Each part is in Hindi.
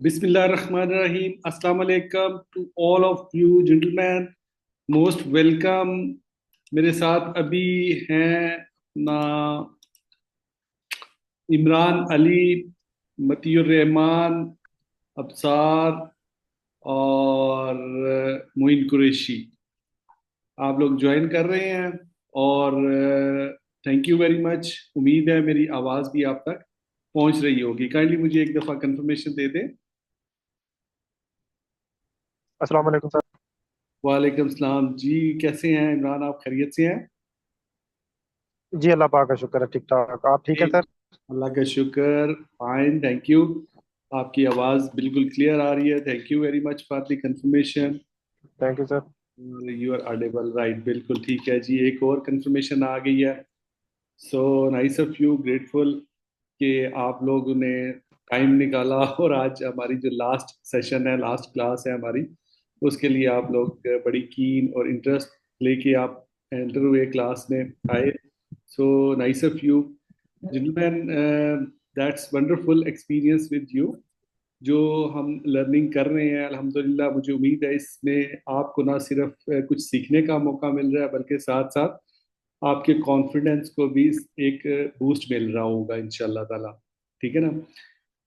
Bismillahirrahmanirrahim. Assalamu alaikum to all of you gentlemen. Most welcome. मेरे साथ अभी हैं अपना इमरान अली, मतीउर रहमान, अबसार और मोइन कुरैशी। आप लोग ज्वाइन कर रहे हैं और थैंक यू वेरी मच। उम्मीद है मेरी आवाज़ भी आप तक पहुंच रही होगी। काइंडली मुझे एक दफ़ा कंफर्मेशन दे दें। अस्सलाम वालेकुम सर। वालेकुम सलाम जी। कैसे हैं इमरान, आप खैरियत से हैं? जी अल्लाह पाक का शुक्र है, ठीक ठाक। आप ठीक जी, है सर? अल्लाह का शुक्र, फाइन, थैंक यू। आपकी आवाज़ बिल्कुल क्लियर आ रही है। Thank you very much for the confirmation. Thank you sir. You are audible, right, बिल्कुल ठीक है जी। एक और कंफर्मेशन आ गई है। सो नाइस ऑफ यू, ग्रेटफुल कि आप लोगों ने टाइम निकाला और आज हमारी जो लास्ट सेशन है, लास्ट क्लास है हमारी, उसके लिए आप लोग बड़ी कीन और इंटरेस्ट लेके आप एंटर हुए क्लास में आए। So nice of you gentleman. That's wonderful experience with you. जो हम लर्निंग कर रहे हैं अल्हम्दुलिल्लाह, मुझे उम्मीद है इसमें आपको ना सिर्फ कुछ सीखने का मौका मिल रहा है, बल्कि साथ साथ आपके कॉन्फिडेंस को भी एक बूस्ट मिल रहा होगा इंशाल्लाह ताला। ठीक है ना?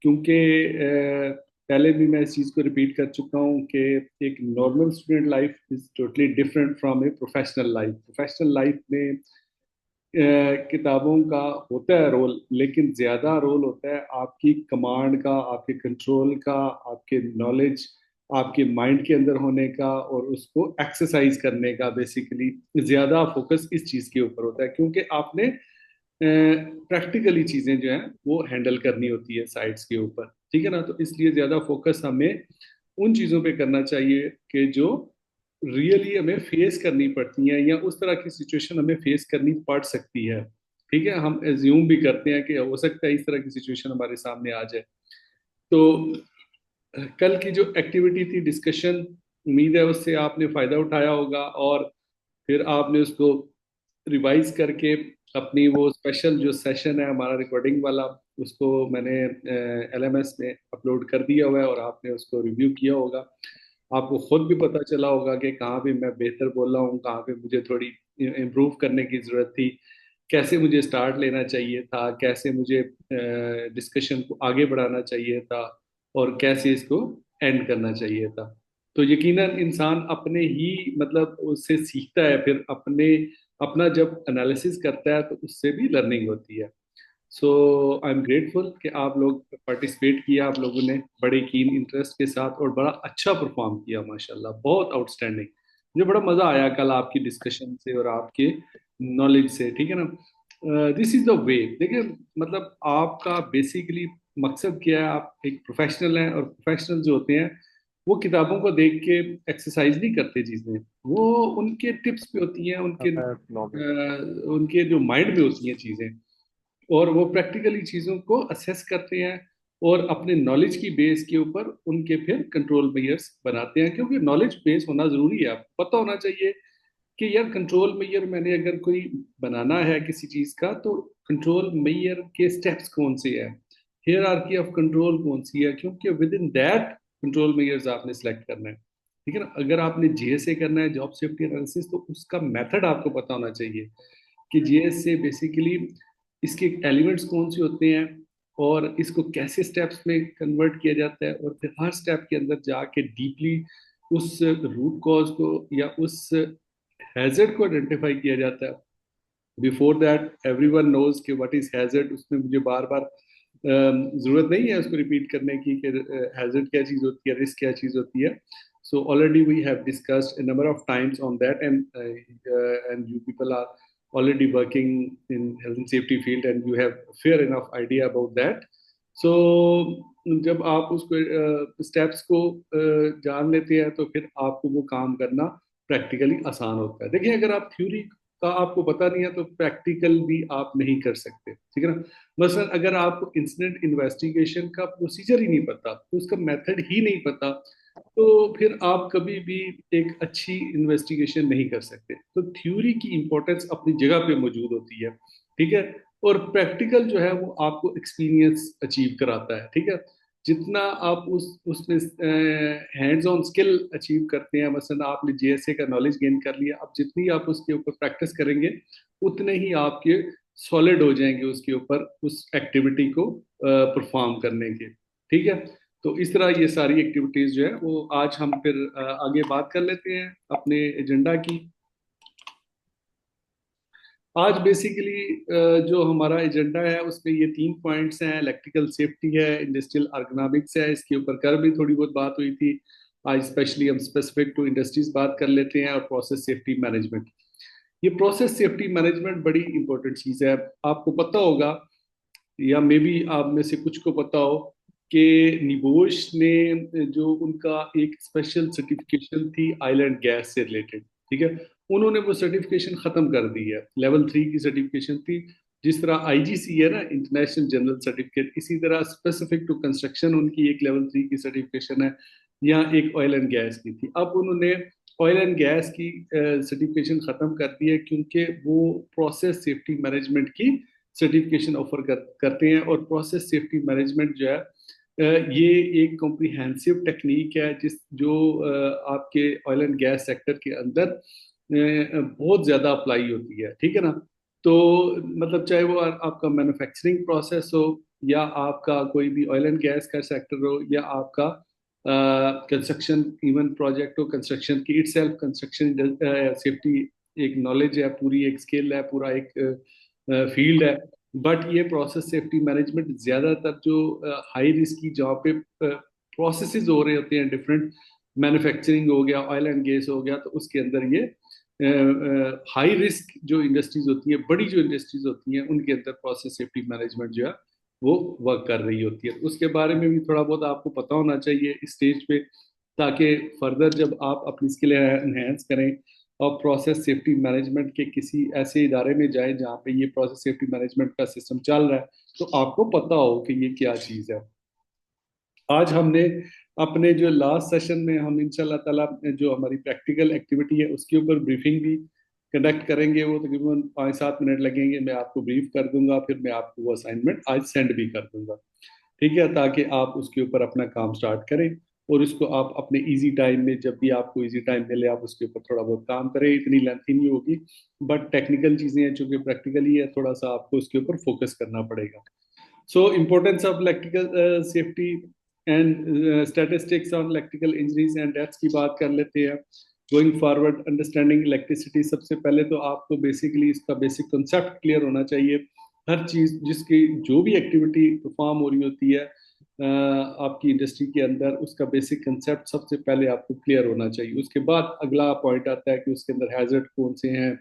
क्योंकि पहले भी मैं इस चीज़ को रिपीट कर चुका हूँ कि एक normal student life is totally different from a professional life. Professional life में किताबों का होता है रोल, लेकिन ज़्यादा रोल होता है आपकी कमांड का, आपके कंट्रोल का, आपके नॉलेज, आपके माइंड के अंदर होने का और उसको एक्सरसाइज करने का। बेसिकली ज़्यादा फोकस इस चीज़ के ऊपर होता है, क्योंकि आपने प्रैक्टिकली चीज़ें जो हैं वो हैंडल करनी होती है साइट्स के ऊपर। ठीक है ना? तो इसलिए ज़्यादा फोकस हमें उन चीज़ों पे करना चाहिए कि जो रियली हमें फेस करनी पड़ती हैं, या उस तरह की सिचुएशन हमें फेस करनी पड़ सकती है। ठीक है, हम एज्यूम भी करते हैं कि हो सकता है इस तरह की सिचुएशन हमारे सामने आ जाए। तो कल की जो एक्टिविटी थी, डिस्कशन, उम्मीद है उससे आपने फायदा उठाया होगा और फिर आपने उसको रिवाइज करके अपनी वो स्पेशल जो सेशन है हमारा रिकॉर्डिंग वाला, उसको मैंने एलएमएस में अपलोड कर दिया हुआ है और आपने उसको रिव्यू किया होगा। आपको खुद भी पता चला होगा कि कहाँ पे मैं बेहतर बोला हूँ, कहाँ पे मुझे थोड़ी इम्प्रूव करने की ज़रूरत थी, कैसे मुझे स्टार्ट लेना चाहिए था, कैसे मुझे डिस्कशन को आगे बढ़ाना चाहिए था और कैसे इसको एंड करना चाहिए था। तो यकीनन इंसान अपने ही मतलब उससे सीखता है, फिर अपने अपना जब एनालिसिस करता है तो उससे भी लर्निंग होती है। सो आई एम ग्रेटफुल कि आप लोग पार्टिसिपेट किया, आप लोगों ने बड़े कीन इंटरेस्ट के साथ और बड़ा अच्छा परफॉर्म किया, माशाल्लाह, बहुत आउटस्टैंडिंग। मुझे बड़ा मजा आया कल आपकी डिस्कशन से और आपके नॉलेज से। ठीक है ना? This is the way. देखिए, मतलब आपका बेसिकली मकसद क्या है? आप एक प्रोफेशनल हैं और प्रोफेशनल जो होते हैं वो किताबों को देख के एक्सरसाइज नहीं करते चीजें, वो उनके टिप्स पे होती हैं, उनके जो माइंड में होती हैं चीजें, और वो प्रैक्टिकली चीज़ों को असेस करते हैं और अपने नॉलेज की बेस के ऊपर उनके फिर कंट्रोल मेयर्स बनाते हैं। क्योंकि नॉलेज बेस होना ज़रूरी है, आपको पता होना चाहिए कि यार कंट्रोल मेयर मैंने अगर कोई बनाना है किसी चीज़ का, तो कंट्रोल मेयर के स्टेप्स कौन से हैं, हियरार्की ऑफ कंट्रोल कौन सी है, क्योंकि within that control measures आपने सेलेक्ट करना है। ठीक है ना? अगर आपने जीएसए करना है, जॉब सेफ्टी एनालिसिस, तो उसका मेथड आपको पता होना चाहिए कि जीएस से बेसिकली इसके एलिमेंट्स कौन से होते हैं और इसको कैसे स्टेप्स में कन्वर्ट किया जाता है, और फिर हर स्टेप के अंदर जाके डीपली उस रूट कॉज को या उस हैजर्ड को आइडेंटिफाई किया जाता है। बिफोर दैट एवरीवन नोज कि व्हाट इज हैजर्ड। उसमें मुझे बार बार जरूरत नहीं है उसको रिपीट करने की कि हैजर्ड क्या चीज होती है, रिस्क क्या चीज होती है। So already we have discussed a number of times on that, and you people are already working in health and safety field, and you have fair enough idea about that. So जब आप उसको स्टेप्स को जान लेते हैं तो फिर आपको वो काम करना प्रैक्टिकली आसान होता है। देखिए, अगर आप थ्योरी का आपको पता नहीं है तो प्रैक्टिकल भी आप नहीं कर सकते। ठीक है ना? मसलन अगर आपको इंसिडेंट इन्वेस्टिगेशन का प्रोसीजर ही नहीं पता, तो उसका मेथड ही नहीं पता, तो फिर आप कभी भी एक अच्छी इन्वेस्टिगेशन नहीं कर सकते। तो थ्योरी की इंपॉर्टेंस अपनी जगह पे मौजूद होती है। ठीक है? और प्रैक्टिकल जो है वो आपको एक्सपीरियंस अचीव कराता है। ठीक है? जितना आप उस उसमें हैंड्स ऑन स्किल अचीव करते हैं, मसलन आपने जेएसए का नॉलेज गेन कर लिया, अब जितनी आप उसके ऊपर प्रैक्टिस करेंगे उतने ही आपके सॉलिड हो जाएंगे उसके ऊपर उस एक्टिविटी को परफॉर्म करने के। ठीक है, तो इस तरह ये सारी एक्टिविटीज जो है वो आज हम फिर आगे बात कर लेते हैं अपने एजेंडा की। आज बेसिकली जो हमारा एजेंडा है उसमें ये 3 पॉइंट्स हैं, इलेक्ट्रिकल सेफ्टी है, इंडस्ट्रियल अर्गोनॉमिक्स है, इसके ऊपर कल भी थोड़ी बहुत बात हुई थी। आज स्पेशली हम स्पेसिफिक टू इंडस्ट्रीज बात कर लेते हैं, और प्रोसेस सेफ्टी मैनेजमेंट। ये प्रोसेस सेफ्टी मैनेजमेंट बड़ी इंपॉर्टेंट चीज है। आपको पता होगा, या मे बी आप में से कुछ को पता हो, कि निबोश ने जो उनका एक स्पेशल सर्टिफिकेशन थी आइलैंड गैस से रिलेटेड, ठीक है, उन्होंने वो सर्टिफिकेशन खत्म कर दी है। लेवल 3 की सर्टिफिकेशन थी। जिस तरह आईजीसी है ना, इंटरनेशनल जनरल सर्टिफिकेट, इसी तरह स्पेसिफिक टू कंस्ट्रक्शन उनकी एक लेवल 3 की सर्टिफिकेशन है, या एक ऑयल एंड गैस की थी। अब उन्होंने ऑयल एंड गैस की सर्टिफिकेशन खत्म कर दी है, क्योंकि वो प्रोसेस सेफ्टी मैनेजमेंट की सर्टिफिकेशन ऑफर करते हैं। और प्रोसेस सेफ्टी मैनेजमेंट जो है ये एक कॉम्प्रिहेंसिव टेक्निक है जिस जो आपके ऑयल एंड गैस सेक्टर के अंदर बहुत ज़्यादा अप्लाई होती है। ठीक है ना, तो मतलब चाहे वो आपका मैन्युफैक्चरिंग प्रोसेस हो, या आपका कोई भी ऑयल एंड गैस का सेक्टर हो, या आपका कंस्ट्रक्शन इवन प्रोजेक्ट हो, कंस्ट्रक्शन की इट सेल्फ कंस्ट्रक्शन सेफ्टी एक नॉलेज है, पूरी एक स्किल है, पूरा एक फील्ड है। बट ये प्रोसेस सेफ्टी मैनेजमेंट ज्यादातर जो हाई रिस्क की जहाँ पे प्रोसेसेस हो रहे होते हैं डिफरेंट, मैन्युफैक्चरिंग हो गया, ऑयल एंड गैस हो गया, तो उसके अंदर ये हाई रिस्क जो इंडस्ट्रीज होती है, बड़ी जो इंडस्ट्रीज होती हैं, उनके अंदर प्रोसेस सेफ्टी मैनेजमेंट जो है वो वर्क कर रही होती है। उसके बारे में भी थोड़ा बहुत आपको पता होना चाहिए इस स्टेज पे, ताकि फर्दर जब आप अपनी स्किल एनहेंस करें और प्रोसेस सेफ्टी मैनेजमेंट के किसी ऐसे इदारे में जाए जहाँ पे ये प्रोसेस सेफ्टी मैनेजमेंट का सिस्टम चल रहा है, तो आपको पता हो कि ये क्या चीज़ है। आज हमने अपने जो लास्ट सेशन में हम इंशाल्लाह ताला जो हमारी प्रैक्टिकल एक्टिविटी है उसके ऊपर ब्रीफिंग भी कंडक्ट करेंगे। वो तकरीबन 5-7 मिनट लगेंगे, मैं आपको ब्रीफ कर दूंगा, फिर मैं आपको वो असाइनमेंट आज सेंड भी कर दूंगा। ठीक है, ताकि आप उसके ऊपर अपना काम स्टार्ट करें, और इसको आप अपने इजी टाइम में, जब भी आपको इजी टाइम मिले, आप उसके ऊपर थोड़ा बहुत काम करें। इतनी लेंथी नहीं होगी, बट टेक्निकल चीज़ें हैं, चूंकि प्रैक्टिकली है, थोड़ा सा आपको उसके ऊपर फोकस करना पड़ेगा। So importance of electrical safety and statistics on electrical injuries and deaths की बात कर लेते हैं। Going forward, understanding electricity, सबसे पहले तो आपको बेसिकली इसका बेसिक कंसेप्ट क्लियर होना चाहिए। हर चीज़ जिसकी जो भी एक्टिविटी परफॉर्म हो रही होती है आपकी इंडस्ट्री के अंदर, उसका बेसिक कंसेप्ट सबसे पहले आपको क्लियर होना चाहिए। उसके बाद अगला पॉइंट आता है कि उसके अंदर हैजर्ड कौन से हैं,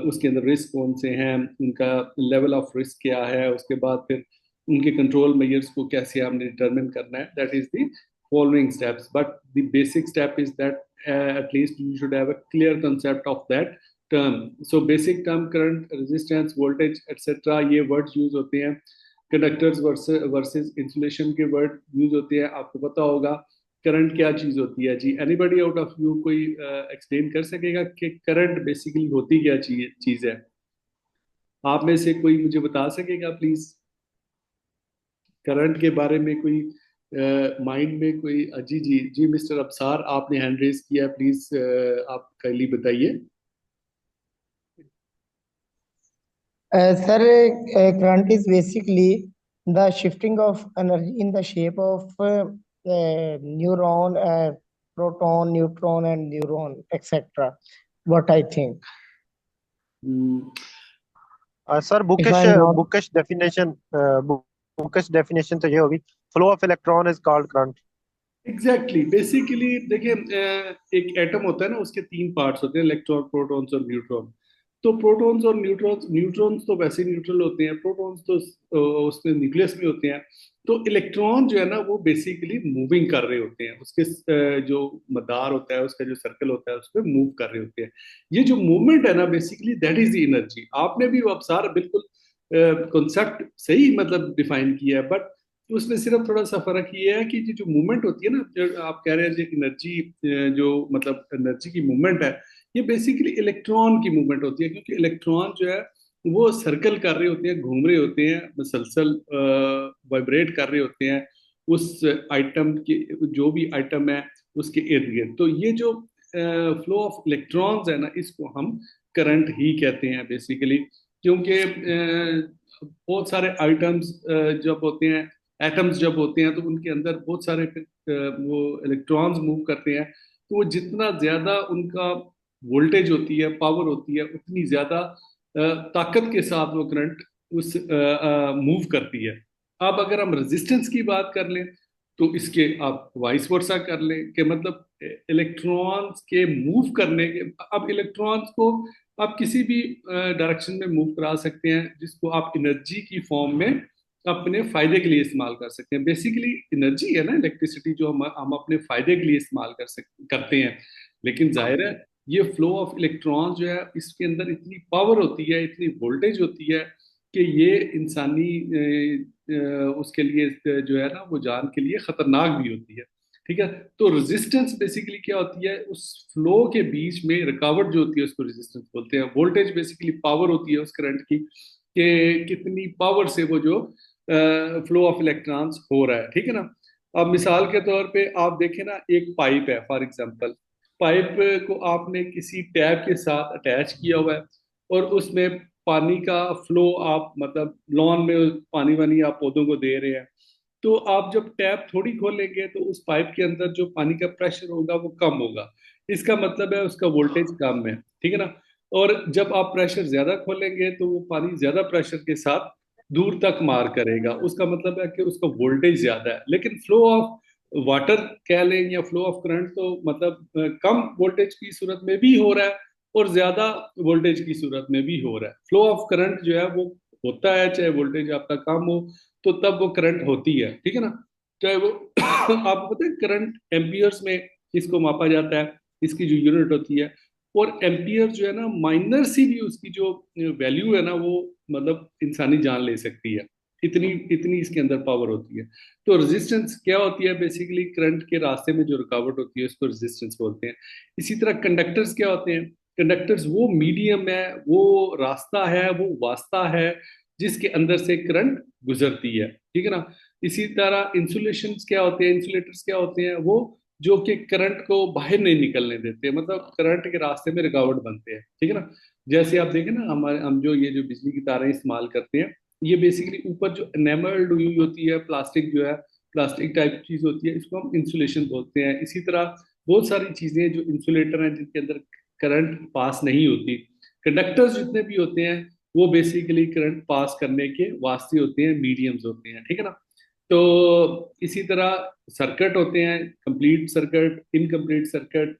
उसके अंदर रिस्क कौन से हैं, उनका लेवल ऑफ रिस्क क्या है, उसके बाद फिर उनके कंट्रोल मेजर्स को कैसे आपने डिटरमिन करना है। That is the following steps, but the basic step is that at least you should have a clear concept of that term. So basic term current, resistance, voltage etcetera, ये वर्ड्स यूज होते हैं। कंडक्टर्स वर्सेस इंसुलेशन के वर्ड यूज होते हैं, आपको पता होगा। करंट क्या चीज होती है जी? एनीबडी आउट ऑफ यू कोई एक्सप्लेन कर सकेगा कि करंट बेसिकली होती क्या चीज है? आप में से कोई मुझे बता सकेगा प्लीज? करंट के बारे में कोई माइंड में कोई जी जी जी, मिस्टर अबसार आपने हैंड रेज किया, प्लीज आप काइंडली बताइए। Sir, current is basically the shifting of energy in the shape of neuron, proton, neutron, and neuron, etc. What I think. Hmm, sir If bookish I'm not bookish definition bookish definition तो ये होगी, flow of electron is called current. Exactly basically देखिए, एक एटम होता है ना, उसके 3 पार्ट्स होते हैं, इलेक्ट्रॉन, प्रोटॉन्स और न्यूट्रॉन। तो प्रोटॉन्स और न्यूट्रॉन्स, न्यूट्रॉन्स तो वैसे न्यूट्रल होते हैं, प्रोटॉन्स तो उसमें न्यूक्लियस में होते हैं। तो इलेक्ट्रॉन जो है ना, वो बेसिकली मूविंग कर रहे होते हैं, उसके जो मदार होता है, उसका जो सर्कल होता है, उस पर मूव कर रहे होते हैं। ये जो मूवमेंट है ना, basically that is the energy. आपने भी वो अबसार बिल्कुल कॉन्सेप्ट सही मतलब डिफाइन किया है, बट उसमें सिर्फ थोड़ा सा फर्क ये है कि ये जो मूवमेंट होती है ना, जो आप कह रहे हैं एनर्जी, जो मतलब एनर्जी की मूवमेंट है, ये बेसिकली इलेक्ट्रॉन की मूवमेंट होती है। क्योंकि इलेक्ट्रॉन जो है वो सर्कल कर रहे होते हैं, घूम रहे होते हैं, मसलसल वाइब्रेट कर रहे होते हैं, उस आइटम के, जो भी आइटम है उसके इर्द गिर्द। तो ये जो फ्लो ऑफ इलेक्ट्रॉन्स है ना, इसको हम करंट ही कहते हैं बेसिकली। क्योंकि बहुत सारे आइटम्स जब होते हैं, एटम्स जब होते हैं, तो उनके अंदर बहुत सारे वो इलेक्ट्रॉन्स मूव करते हैं। तो वो जितना ज्यादा उनका वोल्टेज होती है, पावर होती है, उतनी ज्यादा ताकत के साथ वो करंट उस मूव करती है। अब अगर हम रेजिस्टेंस की बात कर लें, तो इसके आप वाइस वर्सा कर लें कि मतलब इलेक्ट्रॉन्स के मूव करने के, अब इलेक्ट्रॉन्स को आप किसी भी डायरेक्शन में मूव करा सकते हैं, जिसको आप एनर्जी की फॉर्म में अपने फायदे के लिए इस्तेमाल कर सकते हैं। बेसिकली एनर्जी है ना इलेक्ट्रिसिटी, जो हम अपने फायदे के लिए इस्तेमाल करते हैं। लेकिन जाहिर है ये फ्लो ऑफ इलेक्ट्रॉन जो है, इसके अंदर इतनी पावर होती है, इतनी वोल्टेज होती है कि ये इंसानी उसके लिए जो है ना, वो जान के लिए खतरनाक भी होती है। ठीक है। तो रेजिस्टेंस बेसिकली क्या होती है, उस फ्लो के बीच में रुकावट जो होती है उसको रेजिस्टेंस बोलते हैं। वोल्टेज बेसिकली पावर होती है उस करंट की, कि कितनी पावर से वो जो फ्लो ऑफ इलेक्ट्रॉन्स हो रहा है। ठीक है ना। अब मिसाल के तौर पे आप देखें ना, एक पाइप है फॉर एग्जांपल, पाइप को आपने किसी टैप के साथ अटैच किया हुआ है, और उसमें पानी का फ्लो आप मतलब लॉन में पानी वानी आप पौधों को दे रहे हैं। तो आप जब टैप थोड़ी खोलेंगे तो उस पाइप के अंदर जो पानी का प्रेशर होगा वो कम होगा। इसका मतलब है उसका वोल्टेज कम है। ठीक है ना। और जब आप प्रेशर ज्यादा खोलेंगे तो वो पानी ज्यादा प्रेशर के साथ दूर तक मार करेगा। उसका मतलब है कि उसका वोल्टेज ज्यादा है। लेकिन फ्लो ऑफ वाटर कह लें या फ्लो ऑफ करंट, तो मतलब कम वोल्टेज की सूरत में भी हो रहा है और ज्यादा वोल्टेज की सूरत में भी हो रहा है। फ्लो ऑफ करंट जो है वो होता है चाहे वोल्टेज आपका कम हो, तो तब वो करंट होती है। ठीक है ना। चाहे वो आपको पता है करंट एम्पियर्स में इसको मापा जाता है, इसकी जो यूनिट होती है। और एम्पियर जो है ना, माइनर सी भी उसकी जो वैल्यू है ना, वो मतलब इंसानी जान ले सकती है। इतनी इतनी इसके अंदर पावर होती है। तो रेजिस्टेंस क्या होती है, बेसिकली करंट के रास्ते में जो रुकावट होती है उसको रेजिस्टेंस बोलते हैं। इसी तरह कंडक्टर्स क्या होते हैं, कंडक्टर्स वो मीडियम है, वो रास्ता है, वो वास्ता है जिसके अंदर से करंट गुजरती है। ठीक है ना। इसी तरह इंसुलेशन क्या होते हैं, इंसुलेटर्स क्या होते हैं, वो जो कि करंट को बाहर नहीं निकलने देते, मतलब करंट के रास्ते में रुकावट बनते हैं। ठीक है ना। जैसे आप देखें ना, हम जो ये जो बिजली की तारें इस्तेमाल करते हैं, ये बेसिकली ऊपर जो एनेमल्ड हुई होती है प्लास्टिक, जो है प्लास्टिक टाइप चीज होती है, इसको हम इंसुलेशन बोलते हैं। इसी तरह बहुत सारी चीजें जो इंसुलेटर हैं, जिनके अंदर करंट पास नहीं होती। कंडक्टर्स जितने भी होते हैं वो बेसिकली करंट पास करने के वास्ते होते हैं, मीडियम्स होते हैं। ठीक है ना। तो इसी तरह सर्किट होते हैं, complete circuit, incomplete circuit.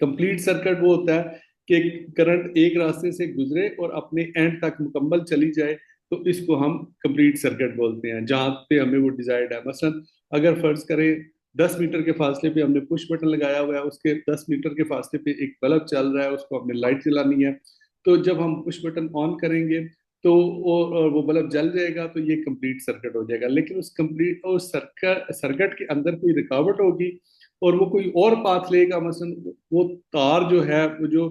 Complete circuit वो होता है कि करंट एक रास्ते से गुजरे और अपने एंड तक मुकम्मल चली जाए, तो इसको हम कंप्लीट सर्किट बोलते हैं, जहां पे हमें वो डिजायर्ड है। मसलन अगर फर्ज करें 10 मीटर के फासले पे हमने पुश बटन लगाया हुआ है, उसके 10 मीटर के फासले पे एक बल्ब चल रहा है, उसको हमने लाइट जलानी है। तो जब हम पुश बटन ऑन करेंगे तो वो बल्ब जल जाएगा, तो ये कंप्लीट सर्किट हो जाएगा। लेकिन उस सर्किट के अंदर कोई रुकावट होगी और वो कोई और पाथ लेगा, मसलन वो तार जो है, वो जो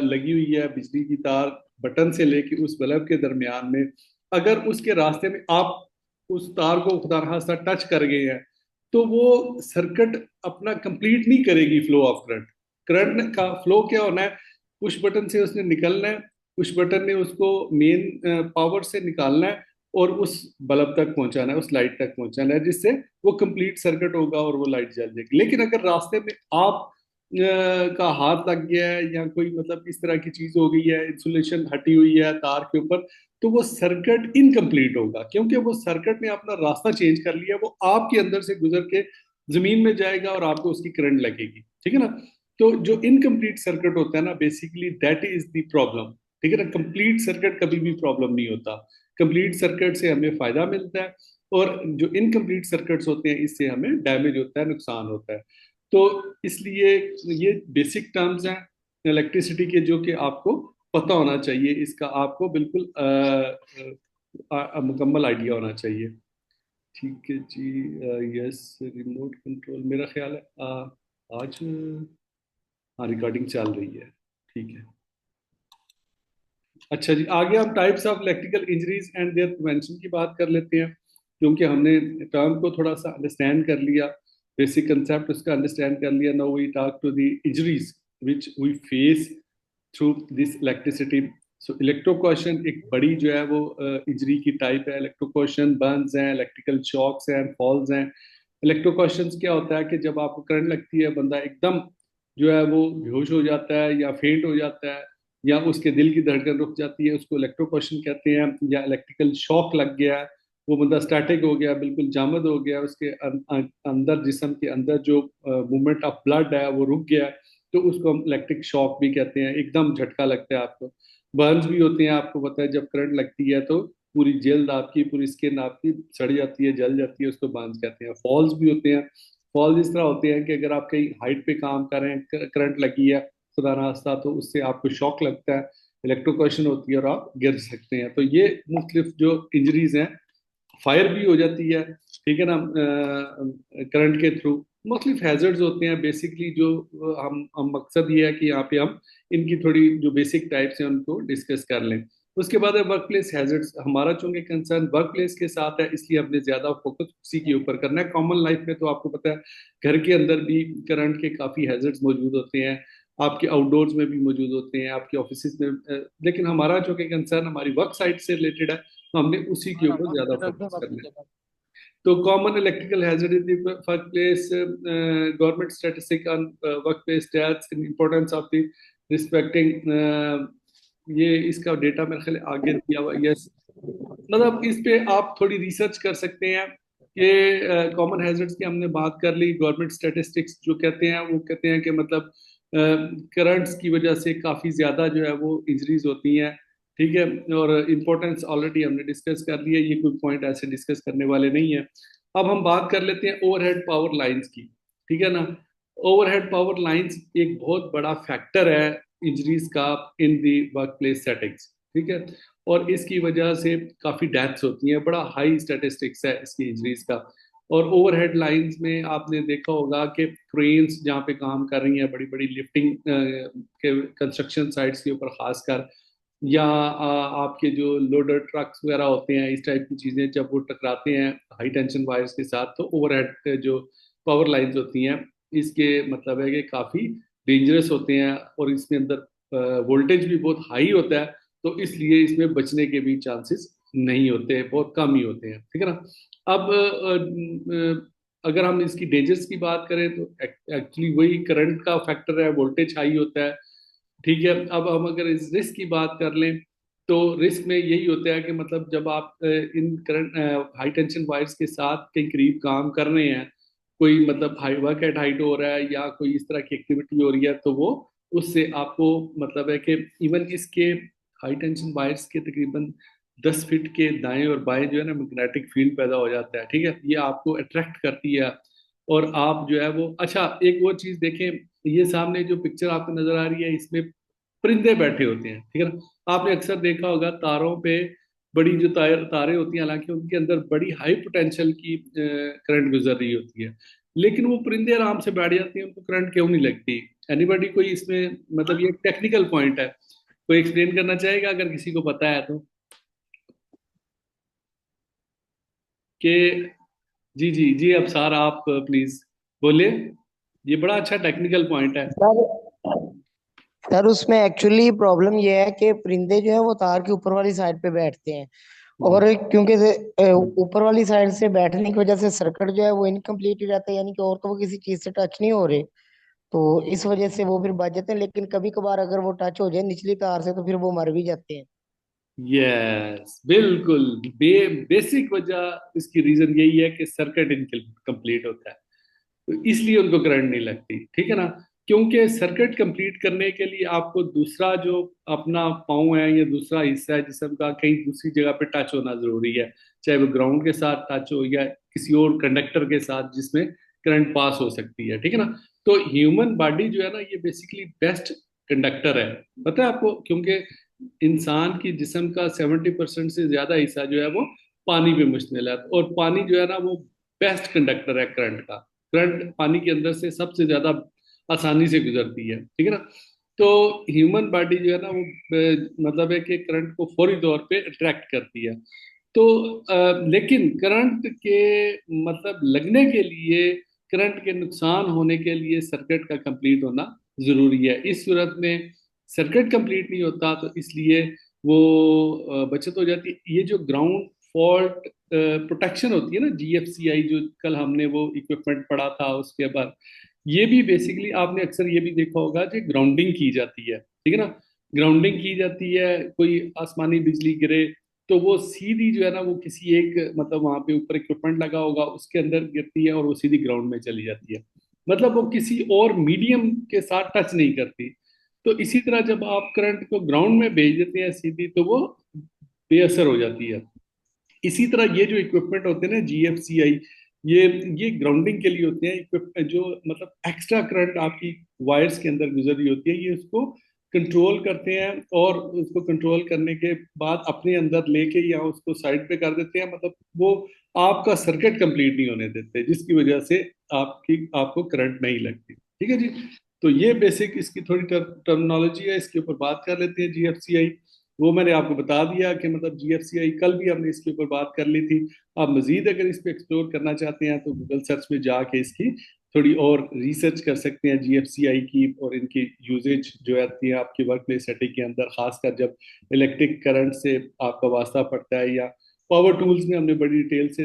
लगी हुई है बिजली की तार, बटन से लेके उस बल्ब के दरमियान में, अगर उसके रास्ते में आप उस तार को खुदा न खास्ता टच कर गए हैं, तो वो सर्किट अपना कंप्लीट नहीं करेगी फ्लो ऑफ करंट। करंट का फ्लो क्या होना है, पुश बटन से उसने निकलना है, पुश बटन ने उसको मेन पावर से निकालना है और उस बल्ब तक पहुंचाना है, उस लाइट तक पहुंचाना है, जिससे वो कंप्लीट सर्किट होगा और वो लाइट जल जाएगी। लेकिन अगर रास्ते में आप का हाथ लग गया है या कोई मतलब इस तरह की चीज हो गई है, इंसुलेशन हटी हुई है तार के ऊपर, तो वो सर्किट इनकम्प्लीट होगा, क्योंकि वो सर्किट ने अपना रास्ता चेंज कर लिया, वो आपके अंदर से गुजर के जमीन में जाएगा और आपको उसकी करंट लगेगी। ठीक है ना। तो जो इनकम्प्लीट सर्किट होता है ना, basically that is the problem. ठीक है ना। कंप्लीट सर्किट कभी भी प्रॉब्लम नहीं होता। कंप्लीट सर्किट से हमें फायदा मिलता है, और जो इनकम्प्लीट सर्किट्स होते हैं इससे हमें डैमेज होता है, नुकसान होता है। तो इसलिए ये बेसिक टर्म्स हैं इलेक्ट्रिसिटी के, जो कि आपको पता होना चाहिए, इसका आपको बिल्कुल मुकम्मल आइडिया होना चाहिए। ठीक है जी। यस, रिमोट कंट्रोल मेरा ख्याल है आज, हाँ, रिकॉर्डिंग चल रही है। ठीक है। अच्छा जी, आगे हम types of electrical injuries and their prevention की बात कर लेते हैं। क्योंकि हमने टर्म को थोड़ा सा अंडरस्टैंड कर लिया, बेसिक कंसेप्ट उसका अंडरस्टैंड कर लिया। Now we talk to the injuries which we face through this electricity. So electrocution एक बड़ी जो है वो इंजरी की टाइप है। इलेक्ट्रोक्वेशन बर्न्स हैं, इलेक्ट्रिकल शॉक्स हैं, फॉल्स हैं। इलेक्ट्रोक्वेशन क्या होता है कि जब आपको करंट लगती है, बंदा एकदम जो है वो बेहोश हो जाता है या फेंट हो जाता है, या उसके दिल की धड़कन रुक जाती है, उसको इलेक्ट्रोक्वेशन कहते हैं। या इलेक्ट्रिकल शॉक लग गया है, वो बंदा स्टैटिक हो गया, बिल्कुल जामद हो गया, उसके अंदर जिस्म के अंदर जो मूवमेंट ऑफ ब्लड है वो रुक गया है, तो उसको हम इलेक्ट्रिक शॉक भी कहते हैं। एकदम झटका लगता है आपको। बर्न्स भी होते हैं, आपको पता है जब करंट लगती है तो पूरी जल्द आपकी, पूरी स्किन आपकी सड़ जाती है, जल जाती है, उसको बर्न्स कहते हैं। फॉल्स भी होते हैं। फॉल्स इस तरह होते हैं कि अगर आप कहीं हाइट पे काम कर रहे हैं, करंट लगी है खुदा ना खास्ता, तो उससे आपको शॉक लगता है, इलेक्ट्रोक्वेशन होती है और आप गिर सकते हैं। तो ये मुख्तलिफ जो इंजरीज हैं, फायर भी हो जाती है, ठीक है ना, करंट के थ्रू। मुख्तलिफ हैजर्ड्स होते हैं बेसिकली, जो हम मकसद ये है कि यहाँ पे हम इनकी थोड़ी जो बेसिक टाइप्स हैं उनको डिस्कस कर लें। उसके बाद है वर्क प्लेस हैजर्ड्स। हमारा चूंकि कंसर्न वर्क प्लेस के साथ है, इसलिए हमने ज्यादा फोकस उसी के ऊपर करना है। कॉमन लाइफ में तो आपको पता है घर के अंदर भी करंट के काफी हैजर्ड्स मौजूद होते हैं, आपके आउटडोर्स में भी मौजूद होते हैं, आपके ऑफिस में, लेकिन हमारा जो कि कंसर्न हमारी वर्क साइट से रिलेटेड है, तो हमने उसी के ऊपर ज्यादा फोकस करना है। तो common electrical hazard in the workplace, government statistic on workplace deaths in importance of the respecting, ये इसका डेटा मेरे ख्याल आगे दिया हुआ। यस, मतलब इस पे आप थोड़ी रिसर्च कर सकते हैं कि कॉमन हैजर्ड्स की हमने बात कर ली। गवर्नमेंट स्टैटिस्टिक्स जो कहते हैं वो कहते हैं कि मतलब करंट्स की वजह से काफ़ी ज़्यादा जो है वो इंजरीज होती हैं, ठीक है। और इम्पोर्टेंस ऑलरेडी हमने डिस्कस कर लिया, ये कोई पॉइंट ऐसे डिस्कस करने वाले नहीं है। अब हम बात कर लेते हैं ओवरहेड पावर लाइंस की, ठीक है ना। ओवरहेड पावर लाइंस एक बहुत बड़ा फैक्टर है इंजरीज का इन दी वर्क प्लेस सेटिंग्स, ठीक है। और इसकी वजह से काफ़ी डेथ्स होती हैं, बड़ा हाई स्टैटिस्टिक्स है इसकी इंजरीज का। और ओवरहेड लाइंस में आपने देखा होगा कि क्रेन्स जहाँ पे काम कर रही हैं, बड़ी बड़ी लिफ्टिंग के कंस्ट्रक्शन साइट्स के ऊपर खासकर, या आपके जो लोडर ट्रक्स वगैरह होते हैं, इस टाइप की चीज़ें जब वो टकराते हैं हाई टेंशन वायर्स के साथ, तो ओवरहेड जो पावर लाइंस होती हैं, इसके मतलब है कि काफ़ी डेंजरस होते हैं और इसके अंदर वोल्टेज भी बहुत हाई होता है, तो इसलिए इसमें बचने के भी चांसेस नहीं होते, बहुत कम ही होते हैं, ठीक है ना। अब अगर हम इसकी डेंजर्स की बात करें तो एक्चुअली वही करंट का फैक्टर है, वोल्टेज हाई होता है, ठीक है। अब हम अगर इस रिस्क की बात कर लें, तो रिस्क में यही होता है कि मतलब जब आप इन करंट हाई टेंशन वायर्स के साथ कहीं करीब काम कर रहे हैं, कोई मतलब हाई वर्क एट हाइट हो रहा है या कोई इस तरह की एक्टिविटी हो रही है, तो वो उससे आपको मतलब है कि इवन इसके हाई टेंशन वायर्स के तकरीबन 10 फीट के दाएं और बाएं जो है ना मैग्नेटिक फील्ड पैदा हो जाता है, ठीक है। ये आपको अट्रैक्ट करती है और आप जो है वो, अच्छा एक वो चीज देखें, ये सामने जो पिक्चर आपको नजर आ रही है, इसमें परिंदे बैठे होते हैं, ठीक है ना। आपने अक्सर देखा होगा तारों पे बड़ी जो तारे होती हैं, हालांकि उनके अंदर बड़ी हाई पोटेंशियल की करंट गुजर रही होती है, लेकिन वो परिंदे आराम से बैठ जाती हैं, उनको करंट क्यों नहीं लगती? एनीबॉडी कोई इसमें, मतलब ये टेक्निकल पॉइंट है, कोई एक्सप्लेन करना चाहेगा अगर किसी को पता है तो? कि जी जी जी, अब सर आप प्लीज बोलिए, ये बड़ा अच्छा टेक्निकल पॉइंट है। सर सर उसमें एक्चुअली प्रॉब्लम ये है कि परिंदे जो है वो तार के ऊपर वाली साइड पे बैठते हैं, और क्योंकि ऊपर वाली साइड से बैठने की वजह से सर्किट जो है वो इनकम्प्लीट ही रहता है, यानी कि और तो वो किसी चीज से टच नहीं हो रहे, तो इस वजह से वो फिर बच जाते हैं। लेकिन कभी कभार अगर वो टच हो जाए निचली तार से तो फिर वो मर भी जाते हैं। यस बिल्कुल, बेसिक वजह इसकी रीजन यही है कि सर्किट इनकम्प्लीट होता है, तो इसलिए उनको करंट नहीं लगती, ठीक है ना। क्योंकि सर्किट कंप्लीट करने के लिए आपको दूसरा जो अपना पाँव है या दूसरा हिस्सा है जिसम का कहीं दूसरी जगह पे टच होना जरूरी है, चाहे वो ग्राउंड के साथ टच हो या किसी और कंडक्टर के साथ जिसमें करंट पास हो सकती है, ठीक है ना। तो ह्यूमन बॉडी जो है ना, ये बेसिकली बेस्ट कंडक्टर है, पता है आपको, क्योंकि इंसान की जिस्म का 70% से ज्यादा हिस्सा जो है वो पानी पे मुश्तमिल है, और पानी जो है ना वो बेस्ट कंडक्टर है करंट का। करंट पानी के अंदर से सबसे ज्यादा आसानी से गुजरती है, ठीक है ना। तो ह्यूमन बॉडी जो है ना वो मतलब है कि करंट को फौरी तौर पे अट्रैक्ट करती है। तो लेकिन करंट के मतलब लगने के लिए, करंट के नुकसान होने के लिए सर्किट का कंप्लीट होना जरूरी है। इस सूरत में सर्किट कंप्लीट नहीं होता तो इसलिए वो बचत हो जाती है। ये जो ग्राउंड फॉल्ट प्रोटेक्शन होती है ना, GFCI, जो कल हमने वो इक्विपमेंट पढ़ा था, उसके बाद ये भी बेसिकली आपने अक्सर ये भी देखा होगा कि ग्राउंडिंग की जाती है, ठीक है ना। ग्राउंडिंग की जाती है, कोई आसमानी बिजली गिरे तो वो सीधी जो है ना, वो किसी एक मतलब वहां पे ऊपर इक्विपमेंट लगा होगा उसके अंदर गिरती है और वो सीधी ग्राउंड में चली जाती है। मतलब वो किसी और मीडियम के साथ टच नहीं करती। तो इसी तरह जब आप करंट को ग्राउंड में भेज देते हैं सीधी, तो वो बेअसर हो जाती है। इसी तरह ये जो इक्विपमेंट होते हैं ना, GFCI, ये ग्राउंडिंग के लिए होते हैं। जो मतलब एक्स्ट्रा करंट आपकी वायर्स के अंदर गुजर रही होती है, ये उसको कंट्रोल करते हैं, और उसको कंट्रोल करने के बाद अपने अंदर लेके या उसको साइड पे कर देते हैं। मतलब वो आपका सर्किट कंप्लीट नहीं होने देते, जिसकी वजह से आपको करंट नहीं लगती। ठीक है जी। तो ये बेसिक इसकी थोड़ी टर्मिनोलॉजी है, इसके ऊपर बात कर लेते हैं। GFCI वो मैंने आपको बता दिया कि मतलब GFCI कल भी हमने इसके ऊपर बात कर ली थी। आप मजीद अगर इस पे एक्सप्लोर करना चाहते हैं तो गूगल सर्च में जाके इसकी थोड़ी और रिसर्च कर सकते हैं GFCI की, और इनकी यूजेज जो आती है आपकी वर्क प्लेस सेटिंग के अंदर, खासकर जब इलेक्ट्रिक करंट से आपका वास्ता पड़ता है, या पावर टूल्स में हमने बड़ी डिटेल से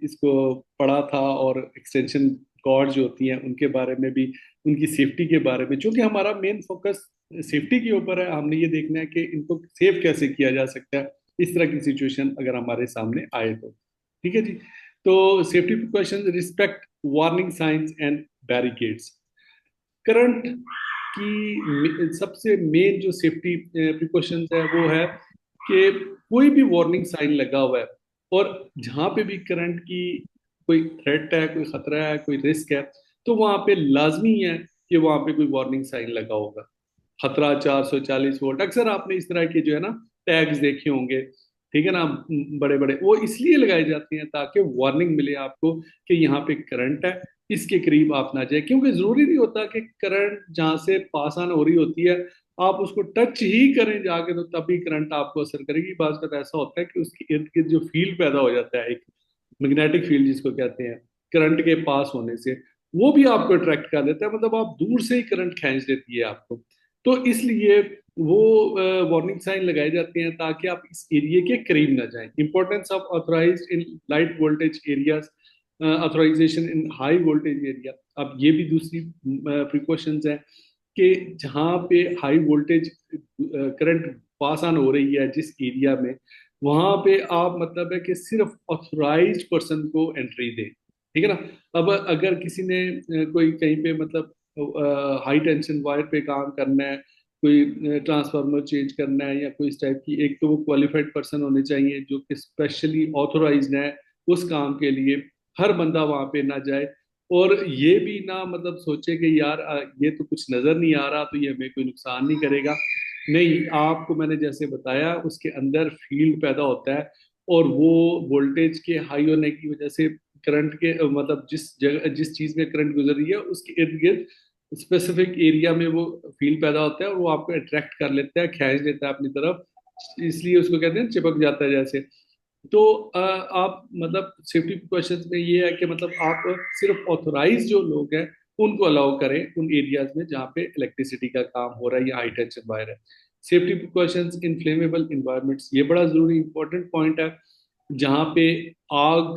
इसको पढ़ा था, और एक्सटेंशन कॉर्ड जो होती हैं उनके बारे में भी, उनकी सेफ्टी के बारे में, क्योंकि हमारा मेन फोकस सेफ्टी के ऊपर है। हमने ये देखना है कि इनको सेफ कैसे किया जा सकता है इस तरह की सिचुएशन अगर हमारे सामने आए तो। ठीक है जी। तो safety precautions, respect warning science and barricades. Current की सबसे मेन जो सेफ्टी प्रिकॉशंस है वो है कि कोई भी वार्निंग साइन लगा हुआ है, और जहां पे भी करंट की कोई थ्रेट है, कोई खतरा है, कोई रिस्क है, तो वहां पे लाजमी है कि वहां पे कोई वार्निंग साइन लगा होगा। खतरा 440 वोल्ट, अक्सर आपने इस तरह के जो है ना टैग्स देखे होंगे, ठीक है ना। बड़े बड़े वो इसलिए लगाए जाते हैं ताकि वार्निंग मिले आपको कि यहाँ पे करंट है, इसके करीब आप ना जाए। क्योंकि जरूरी नहीं होता कि करंट जहां से पास ऑन हो रही होती है आप उसको टच ही करें जाके तो तभी करंट आपको असर करेगी। बात का ऐसा होता है कि उसके इर्द गिर्द जो फील्ड पैदा हो जाता है, एक मैग्नेटिक फील्ड जिसको कहते हैं, करंट के पास होने से वो भी आपको अट्रैक्ट कर देता है। मतलब आप दूर से ही करंट खींच देती है आपको। तो इसलिए वो वार्निंग साइन लगाए जाते हैं ताकि आप इस एरिया के करीब ना जाएं। Importance of authorize in light voltage areas, authorization in high voltage area. अब ये भी दूसरी प्रिकॉशंस है कि जहाँ पे high voltage current pass on हो रही है जिस एरिया में, वहां पे आप मतलब है कि सिर्फ ऑथराइज्ड पर्सन को एंट्री दें। ठीक है ना। अब अगर किसी ने कोई कहीं पे मतलब हाई टेंशन वायर पे काम करना है, कोई ट्रांसफार्मर चेंज करना है या कोई इस टाइप की, एक तो वो क्वालिफाइड पर्सन होने चाहिए जो कि स्पेशली ऑथोराइज्ड है उस काम के लिए। हर बंदा वहां पे ना जाए, और ये भी ना मतलब सोचे कि यार ये तो कुछ नजर नहीं आ रहा तो ये हमें कोई नुकसान नहीं करेगा। नहीं, आपको मैंने जैसे बताया उसके अंदर फील्ड पैदा होता है, और वो वोल्टेज के हाई होने की वजह से करंट के मतलब जिस जगह जिस चीज में करंट गुजर रही है उसके इर्द गिर्द स्पेसिफिक एरिया में वो फील्ड पैदा होता है, और वो आपको अट्रैक्ट कर लेता है, खींच लेता है अपनी तरफ। इसलिए उसको कहते हैं चिपक जाता है जैसे। तो आप मतलब सेफ्टी प्रिकॉशंस में ये है कि मतलब आप सिर्फ ऑथोराइज जो लोग हैं उनको अलाउ करें उन एरियाज में जहाँ पे इलेक्ट्रिसिटी का काम हो रहा है या हाई टेंशन वायर है। सेफ्टी प्रिकॉशंस इन फ्लेमेबल इन्वायरमेंट्स, ये बड़ा जरूरी इंपॉर्टेंट पॉइंट है। जहाँ पे आग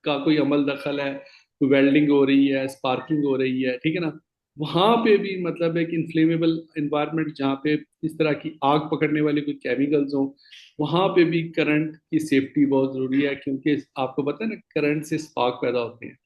का कोई अमल दखल है, कोई वेल्डिंग हो रही है, स्पार्किंग हो रही है, ठीक है ना, वहां पे भी मतलब एक इन्फ्लेमेबल इन्वायरमेंट जहाँ पे इस तरह की आग पकड़ने वाले कोई केमिकल्स हो, वहां पे भी करंट की सेफ्टी बहुत जरूरी है। क्योंकि आपको पता है ना, करंट से स्पार्क पैदा होते हैं,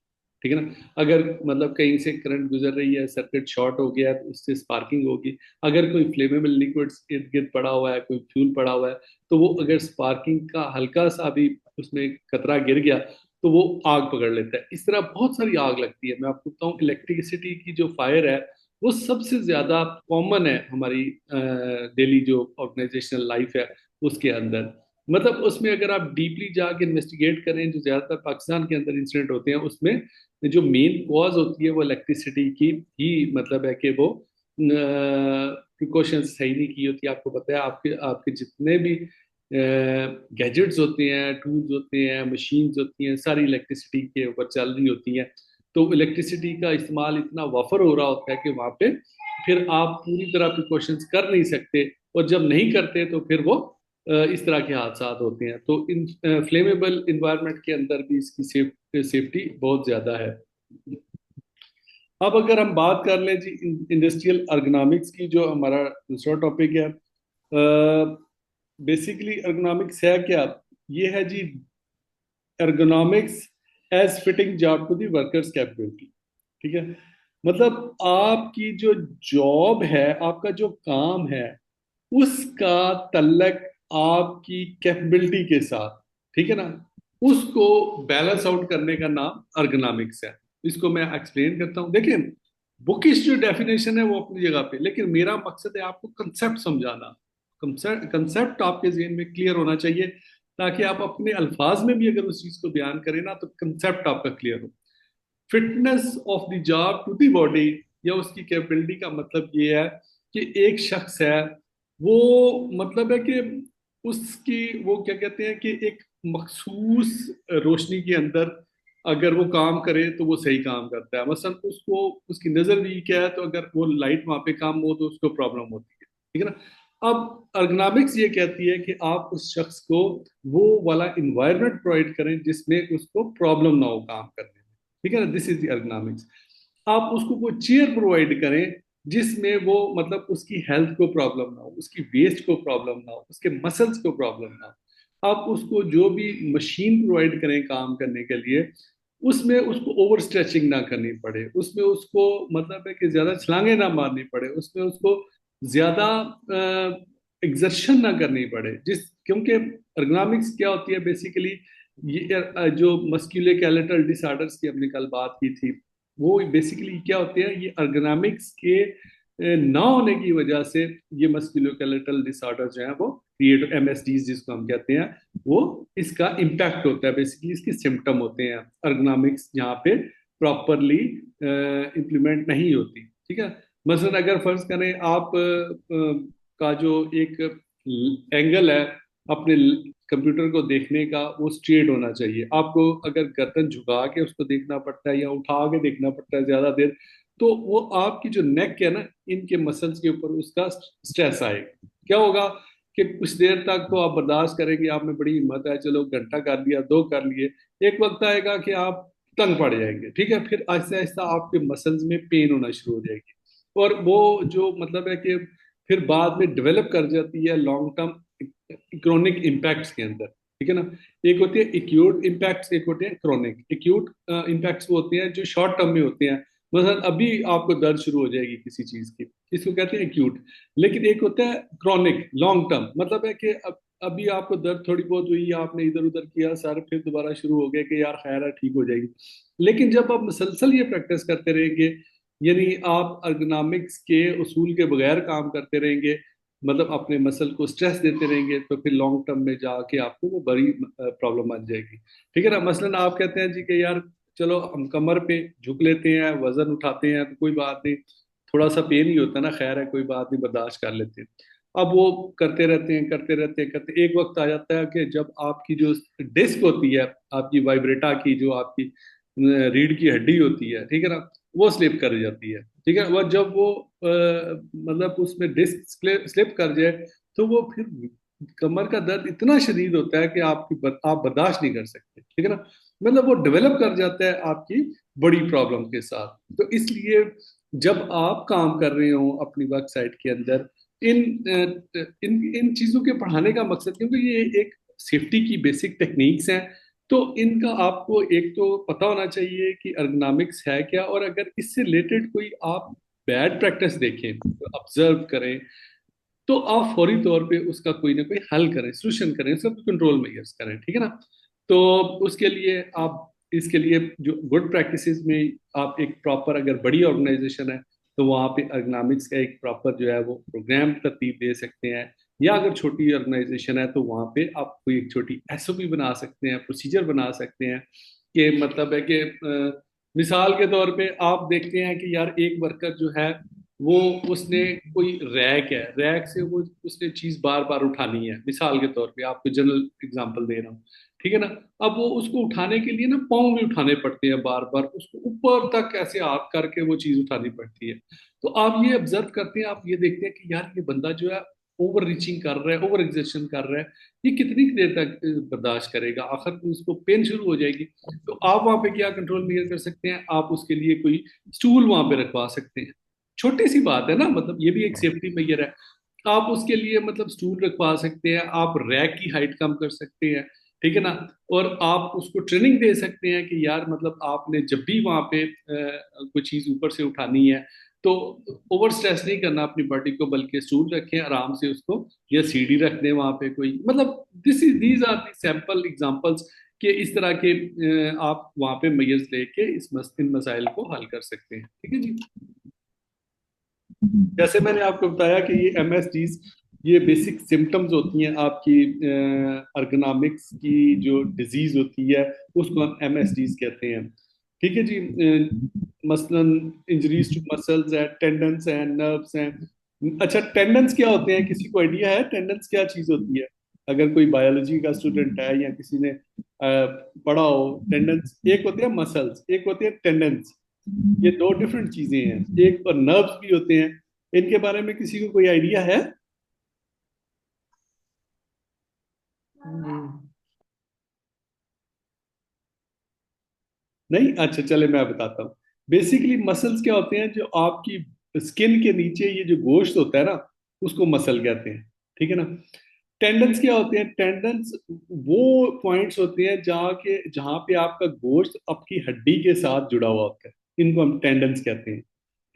ठीक है ना। अगर मतलब कहीं से करंट गुजर रही है, सर्किट शॉर्ट हो गया तो उससे स्पार्किंग होगी। अगर कोई फ्लेमेबल लिक्विड इर्द गिर्द पड़ा हुआ है, कोई फ्यूल पड़ा हुआ है, तो वो अगर स्पार्किंग का हल्का सा भी उसमें कतरा गिर गया तो वो आग पकड़ लेता है। इस तरह बहुत सारी आग लगती है। मैं आपको बताऊं, इलेक्ट्रिसिटी की जो फायर है वो सबसे ज्यादा कॉमन है हमारी डेली जो ऑर्गेनाइजेशनल लाइफ है उसके अंदर। मतलब उसमें अगर आप डीपली जाके इन्वेस्टिगेट करें, जो ज्यादातर पाकिस्तान के अंदर इंसिडेंट होते हैं उसमें जो मेन कॉज होती है वो इलेक्ट्रिसिटी की ही मतलब है कि वो प्रिकॉशंस सही नहीं की होती। आपको पता है आपके आपके जितने भी गैजेट्स होते हैं, टूल्स होते हैं, मशीन्स होती हैं, सारी इलेक्ट्रिसिटी के ऊपर चल रही होती हैं। तो इलेक्ट्रिसिटी का इस्तेमाल इतना वफर हो रहा होता है कि वहाँ पे फिर आप पूरी तरह प्रिकॉशंस कर नहीं सकते, और जब नहीं करते तो फिर वो इस तरह के हादसा होते हैं। तो इन फ्लेमेबल इन्वायरमेंट के अंदर भी इसकी सेफ्टी बहुत ज़्यादा है। अब अगर हम बात कर लें जी इंडस्ट्रियल अर्गोनॉमिक्स की, जो हमारा दूसरा टॉपिक है, बेसिकली अर्गोनॉमिक्स है क्या? ये है जी ergonomics as fitting job to the workers capability. ठीक है, मतलब आपकी जो जॉब है, आपका जो काम है, उसका तल्लक आपकी कैपेबिलिटी के साथ, ठीक है ना, उसको बैलेंस आउट करने का नाम अर्गोनॉमिक्स है। इसको मैं एक्सप्लेन करता हूँ। देखिए, बुकिश जो डेफिनेशन है वो अपनी जगह पे, लेकिन मेरा मकसद है आपको कंसेप्ट समझाना। कंसेप्ट आपके जहन में क्लियर होना चाहिए, ताकि आप अपने अल्फाज में भी अगर उस चीज को बयान करें ना, तो कंसेप्ट आपका क्लियर हो। Fitness of the job to the body या उसकी कैपेबिलिटी का मतलब ये है कि एक शख्स है, वो मतलब है कि उसकी वो क्या कहते हैं कि एक मखसूस रोशनी के अंदर अगर वो काम करे तो वो सही काम करता है। मसलन उसको उसकी नजर वीक है, तो अगर वो लाइट वहां पे काम हो तो उसको प्रॉब्लम होती है, ठीक है ना। अब अर्गोनॉमिक्स ये कहती है कि आप उस शख्स को वो वाला इन्वायरमेंट प्रोवाइड करें जिसमें उसको प्रॉब्लम ना हो काम करने में, ठीक है ना। This is the ergonomics. आप उसको कोई चेयर प्रोवाइड करें जिसमें वो मतलब उसकी हेल्थ को प्रॉब्लम ना हो, उसकी वेस्ट को प्रॉब्लम ना हो, उसके मसल्स को प्रॉब्लम ना हो। आप उसको जो भी मशीन प्रोवाइड करें काम करने के लिए, उसमें उसको ओवर स्ट्रेचिंग ना करनी पड़े, उसमें उसको मतलब है कि ज्यादा छलांगे ना मारनी पड़े, उसमें उसको ज्यादा एग्जर्शन ना करनी पड़े। क्योंकि अर्गोनॉमिक्स क्या होती है बेसिकली, ये जो मस्कुलोस्केलेटल डिसऑर्डर्स की हमने कल बात की थी, वो बेसिकली क्या होते हैं, ये अर्गोनॉमिक्स के ना होने की वजह से ये मस्कुलोस्केलेटल डिसऑर्डर जो है वो क्रिएट, एमएसडीज जिसको हम कहते हैं, वो इसका इम्पैक्ट होता है। बेसिकली इसके सिम्टम होते हैं, अर्गोनॉमिक्स यहाँ पे प्रॉपरली इम्प्लीमेंट नहीं होती, ठीक है। मसलन अगर फर्ज करें आप का जो एक एंगल है अपने कंप्यूटर को देखने का, वो स्ट्रेट होना चाहिए। आपको अगर गर्दन झुका के उसको देखना पड़ता है या उठा के देखना पड़ता है ज्यादा देर, तो वो आपकी जो नेक है ना, इनके मसल्स के ऊपर उसका स्ट्रेस आएगा। क्या होगा कि कुछ देर तक तो आप बर्दाश्त करेंगे, आप में बड़ी हिम्मत है, चलो घंटा कर लिया, दो कर लिए। एक वक्त आएगा कि आप तंग पड़ जाएंगे, ठीक है। फिर आहिस्ता आहिस्ता आपके मसल्स में पेन होना शुरू हो जाएगी, और वो जो मतलब है कि फिर बाद में डेवलप कर जाती है लॉन्ग टर्म क्रोनिक इम्पैक्ट्स के अंदर, ठीक है ना। एक होती है एक्यूट इम्पैक्ट्स, एक होते हैं क्रोनिक। एक्यूट इम्पैक्ट्स वो होते हैं जो शॉर्ट टर्म में होते हैं, मतलब अभी आपको दर्द शुरू हो जाएगी किसी चीज की, इसको कहते हैं एक्यूट। लेकिन एक होता है क्रोनिक, लॉन्ग टर्म, मतलब है कि अभी आपको दर्द थोड़ी बहुत हुई, आपने इधर उधर किया सर, फिर दोबारा शुरू हो गया कि यार खैर है, ठीक हो जाएगी। लेकिन जब आप मुसलसल ये प्रैक्टिस करते रहेंगे, यानी आप अर्गोनॉमिक्स के उसूल के बगैर काम करते रहेंगे, मतलब अपने मसल को स्ट्रेस देते रहेंगे, तो फिर लॉन्ग टर्म में जाके आपको वो बड़ी प्रॉब्लम आ जाएगी, ठीक है ना। मसलन आप कहते हैं जी कि यार चलो हम कमर पे झुक लेते हैं, वजन उठाते हैं, तो कोई बात नहीं, थोड़ा सा पेन ही होता है ना, खैर है कोई बात नहीं, बर्दाश्त कर लेते हैं। अब वो करते रहते हैं, करते रहते हैं, करते, एक वक्त आ जाता है कि जब आपकी जो डिस्क होती है, आपकी वाइब्रेटा की, जो आपकी रीढ़ की हड्डी होती है, ठीक है ना, वो स्लिप कर जाती है, ठीक है। वह जब वो मतलब उसमें डिस्क स्लिप कर जाए, तो वो फिर कमर का दर्द इतना शदीद होता है कि आप बर्दाश्त नहीं कर सकते, ठीक है ना। मतलब वो डेवलप कर जाता है आपकी बड़ी प्रॉब्लम के साथ। तो इसलिए जब आप काम कर रहे हो अपनी वर्क साइट के अंदर, इन इन चीजों के पढ़ाने का मकसद, क्योंकि ये एक सेफ्टी की बेसिक टेक्निक्स हैं, तो इनका आपको एक तो पता होना चाहिए कि अर्गोनॉमिक्स है क्या, और अगर इससे रिलेटेड कोई आप बैड प्रैक्टिस देखें, ऑब्जर्व करें, तो आप फौरी तौर पे उसका कोई ना कोई हल करें, सोल्यूशन करें, उसका कंट्रोल मेजर्स करें, ठीक है ना। तो उसके लिए आप, इसके लिए जो गुड प्रैक्टिसेस में आप एक प्रॉपर, अगर बड़ी ऑर्गेनाइजेशन है तो वहाँ पे अर्गोनॉमिक्स का एक प्रॉपर जो है वो प्रोग्राम तरतीब दे सकते हैं। या अगर छोटी ऑर्गेनाइजेशन है तो वहाँ पे आप कोई एक छोटी एसओपी बना सकते हैं, प्रोसीजर बना सकते हैं, कि मतलब है कि मिसाल के तौर पे आप देखते हैं कि यार एक वर्कर जो है वो उसने कोई रैक है, रैक से वो उसने चीज बार बार उठानी है, मिसाल के तौर पे आपको जनरल एग्जांपल दे रहा हूँ, ठीक है ना। अब वो उसको उठाने के लिए ना पाँव भी उठाने पड़ते हैं, बार बार उसको ऊपर तक ऐसे हाथ करके वो चीज उठानी पड़ती है। तो आप ये ऑब्जर्व करते हैं, आप ये देखते हैं कि यार ये बंदा जो है ओवर रीचिंग कर रहा है, ओवर एग्जर्शन कर रहा है, ये कितनी देर तक बर्दाश्त करेगा, आखिर में उसको पेन शुरू हो जाएगी। तो आप वहां पे क्या कंट्रोल मेजर कर सकते हैं, आप उसके लिए कोई स्टूल वहां पे रखवा सकते हैं। छोटी सी बात है ना, मतलब ये भी एक सेफ्टी मेजर है। आप उसके लिए मतलब स्टूल रखवा सकते हैं, आप रैक की हाइट कम कर सकते हैं, ठीक है ना। और आप उसको ट्रेनिंग दे सकते हैं कि यार मतलब आपने जब भी वहां पे कोई चीज ऊपर से उठानी है तो ओवर स्ट्रेस नहीं करना अपनी बॉडी को, बल्कि स्टूल रखें आराम से उसको, या सीढ़ी रख दें वहां पे कोई, मतलब these are the sample examples कि इस तरह के आप वहां पे मेजर्स लेके इन मसाइल को हल कर सकते हैं, ठीक है जी। जैसे मैंने आपको बताया कि ये एमएसडीज, ये बेसिक सिम्टम्स होती हैं आपकी अर्गोनॉमिक्स की जो डिजीज होती है, उसको हम एमएसडीज कहते हैं, ठीक है जी। मसलन इंजरीज टू मसल्स है, टेंडन्स हैं, नर्व्स हैं। अच्छा, टेंडन्स क्या होते हैं, किसी को आइडिया है टेंडन्स क्या चीज होती है? अगर कोई बायोलॉजी का स्टूडेंट है या किसी ने पढ़ा हो, टेंडन्स एक होते हैं मसल्स, एक होते हैं टेंडन्स। ये दो डिफरेंट चीजें हैं, एक पर नर्व्स भी होते हैं। इनके बारे में किसी को कोई आइडिया है? नहीं, अच्छा चले मैं बताता हूँ। बेसिकली मसल्स क्या होते हैं, जो आपकी स्किन के नीचे ये जो गोश्त होता है ना, उसको मसल कहते हैं, ठीक है ना। टेंडन्स क्या होते हैं, टेंडन्स वो पॉइंट्स होते हैं जहाँ पे आपका गोश्त आपकी हड्डी के साथ जुड़ा हुआ होता है, इनको हम टेंडन्स कहते हैं,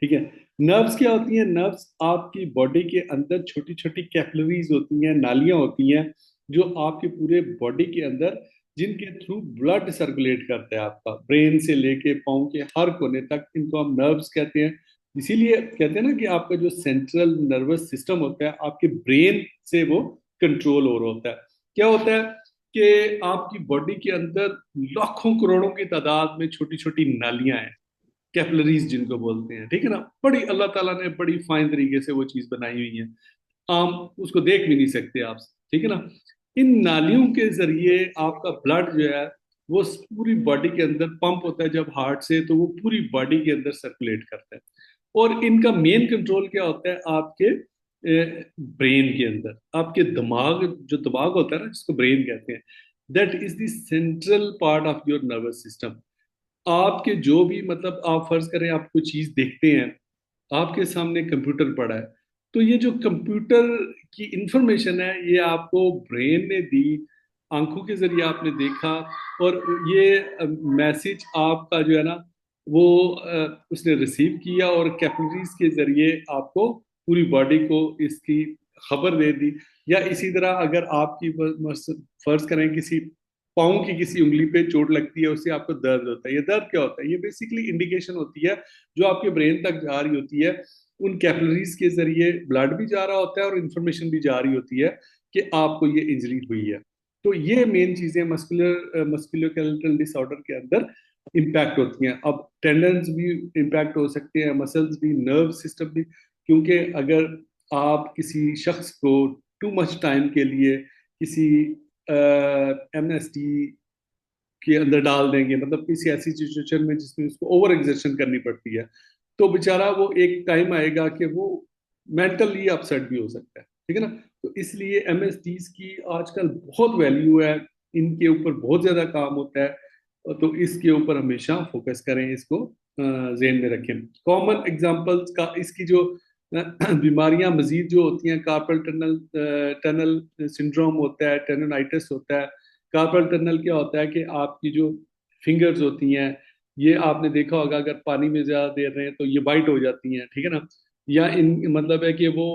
ठीक है। नर्व्स क्या होती हैं, नर्व्स आपकी बॉडी के अंदर छोटी छोटी कैपिलरीज होती हैं, नालियां होती हैं, जो आपके पूरे बॉडी के अंदर, जिनके थ्रू ब्लड सर्कुलेट करता है आपका ब्रेन से लेके पाँव के हर कोने तक, इनको हम नर्व्स कहते हैं। इसीलिए कहते हैं ना कि आपका जो सेंट्रल नर्वस सिस्टम होता है आपके ब्रेन से वो कंट्रोल हो रहा होता है। क्या होता है कि आपकी बॉडी के अंदर लाखों करोड़ों की तादाद में छोटी छोटी नालियां हैं, कैपिलरीज जिनको बोलते हैं, ठीक है ना। बड़ी अल्लाह ताला ने बड़ी फाइन तरीके से वो चीज बनाई हुई है, आम उसको देख भी नहीं सकते आप, ठीक है ना। इन नालियों के जरिए आपका ब्लड जो है वो पूरी बॉडी के अंदर पंप होता है, जब हार्ट से, तो वो पूरी बॉडी के अंदर सर्कुलेट करता है। और इनका मेन कंट्रोल क्या होता है आपके ब्रेन के अंदर, आपके दिमाग, जो दिमाग होता है ना जिसको ब्रेन कहते हैं, that is the central part of your nervous system. आपके जो भी मतलब आप फर्ज करें आप कोई चीज देखते हैं, आपके सामने कंप्यूटर पड़ा है, तो ये जो कंप्यूटर की इंफॉर्मेशन है ये आपको ब्रेन ने दी, आंखों के जरिए आपने देखा, और ये मैसेज आपका जो है ना वो उसने रिसीव किया, और कैपिलरीज के जरिए आपको पूरी बॉडी को इसकी खबर दे दी। या इसी तरह अगर आपकी फर्ज करें किसी पाँव की किसी उंगली पे चोट लगती है, उससे आपको दर्द होता है, ये दर्द क्या होता है, ये बेसिकली इंडिकेशन होती है जो आपके ब्रेन तक जा रही होती है, उन कैपिलरीज के जरिए ब्लड भी जा रहा होता है और इंफॉर्मेशन भी जा रही होती है कि आपको ये इंजरी हुई है। तो ये मेन चीजें मस्कुलोस्केलेटल डिसऑर्डर के अंदर इम्पैक्ट होती हैं। अब टेंडन्स भी इम्पैक्ट हो सकते हैं, मसल्स भी, नर्व सिस्टम भी, क्योंकि अगर आप किसी शख्स को टू मच टाइम के लिए किसी एमएसटी के अंदर डाल देंगे, मतलब किसी ऐसी सिचुएशन में जिसमें उसको ओवर एग्जर्शन करनी पड़ती है, तो बेचारा वो एक टाइम आएगा कि वो मेंटली अपसेट भी हो सकता है, ठीक है ना। तो इसलिए एमएसटीज की आजकल बहुत वैल्यू है, इनके ऊपर बहुत ज्यादा काम होता है, तो इसके ऊपर हमेशा फोकस करें, इसको जेन में रखें। कॉमन एग्जांपल्स का इसकी जो बीमारियां मजीद जो होती हैं, कार्पल टनल टनल सिंड्रोम होता है, टेनोनाइटिस होता है। कार्पल टनल क्या होता है कि आपकी जो फिंगर्स होती हैं, ये आपने देखा होगा अगर पानी में ज्यादा देर रहे हैं तो ये वाइट हो जाती हैं, ठीक है ना। या इन मतलब है कि वो